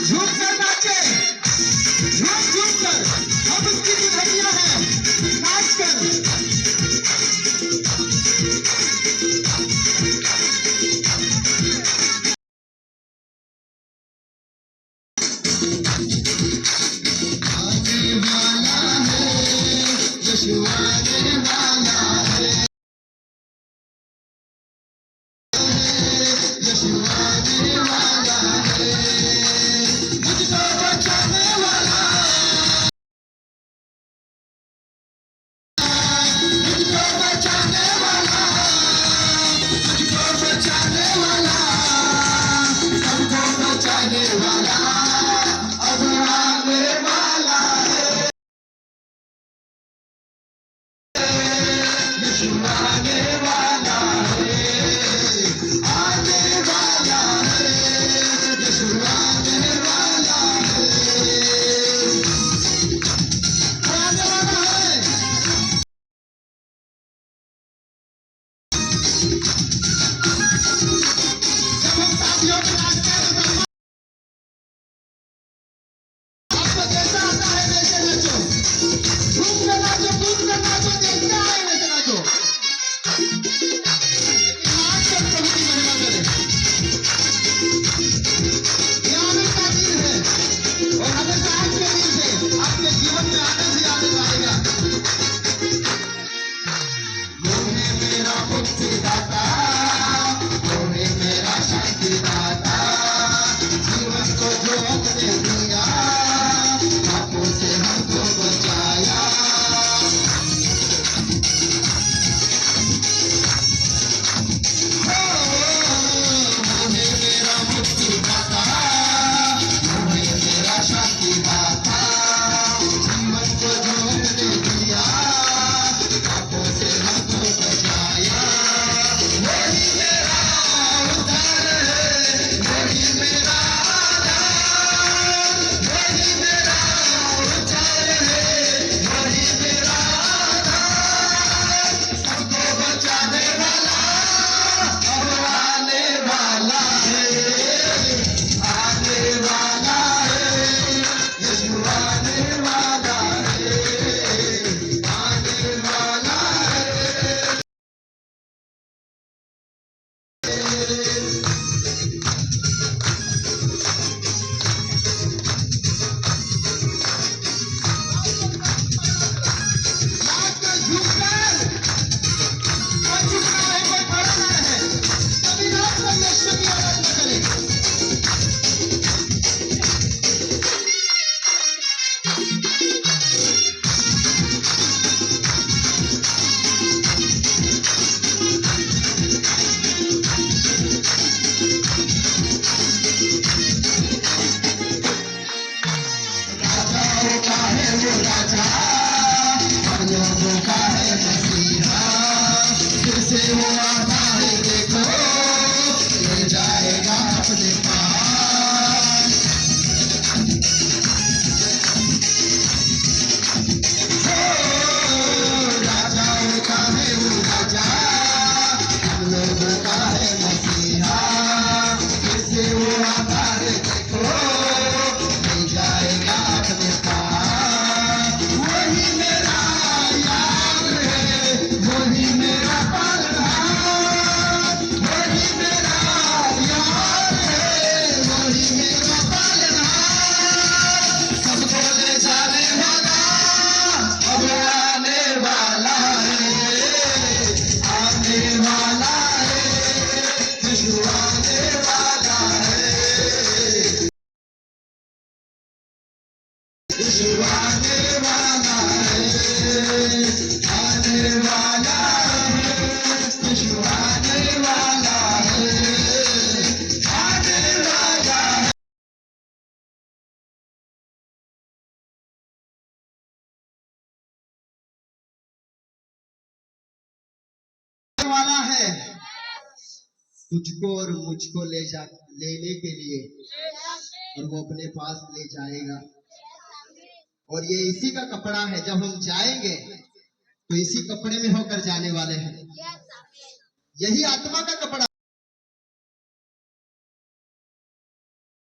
झूम कर नाचे, झूम झूम कर, अब उसकी दुल्हनिया है, नाच कर। आने वाला है, यीशु आने वाला है, यीशु आने वाला है, मुझको बचाने वाला, मुझको बचाने वाला, मुझको बचाने वाला, सबको बचाने वाला, अब आने वाला है, यीशु आने वाला है, आने वाला है, यीशु आने वाला है, आने वाला है। जब हम साथियों में नाचते हैं तो आपको जैसा आता है वैसे नाचो, घूम कर नाचो, कूद कर नाचो, जैसे आए वैसे नाचो, लेकिन नाच कर प्रभु की महिमा करें। ये आनंद का दिन है और हमेशा आज के दिन से आपके जीवन में आनंद ही आनंद आएगा। वो है मेरा मुक्तिदाता, वो है मेरा शांतिदाता, जीवन को जो अपने दिया, पापों से हमको बचाया। वो है मेरा मुक्तिदाता, वो है मेरा शांतिदाता, जीवन को जो अपने दिया, पापों से हमको बचाया। वही मेरा उद्धार है, वही मेरा आधार, वही मेरा उद्धार है, वही मेरा आधार, सबको बचाने वाला, अब आने वाला है, आने वाला है, यीशु आने वाला है, आने वाला है। नाच कर, झूम कर, कोई झुकना है, कोई खड़ा ना रहे, सभी नाच कर यीशु की आराधना करें। राजाओं का है वो राजा, हम लोगों का है मसीहा, फिर से वो आता है देखो, ले जाएगा अपने पास। राजाओं का है वो राजा, हम लोगों का है मसीहा, फिर से वो आता है देखो, ले जाएगा अपने पास। वही मेरा यार है, वही मेरा पालनहार, वही मेरा यार है, वही मेरा पालनहार, सबको ले जाने वाला, अब आने वाला है, आने वाला है, यीशु आने वाला है, यीशु आने वाला है, आने वाला है, यीशु आने वाला है, आने वाला है। वाला है तुझको और मुझको लेने के लिए, और वो अपने पास ले जाएगा। और ये इसी का कपड़ा है, जब हम जाएंगे तो इसी कपड़े में होकर जाने वाले हैं। यही आत्मा का कपड़ा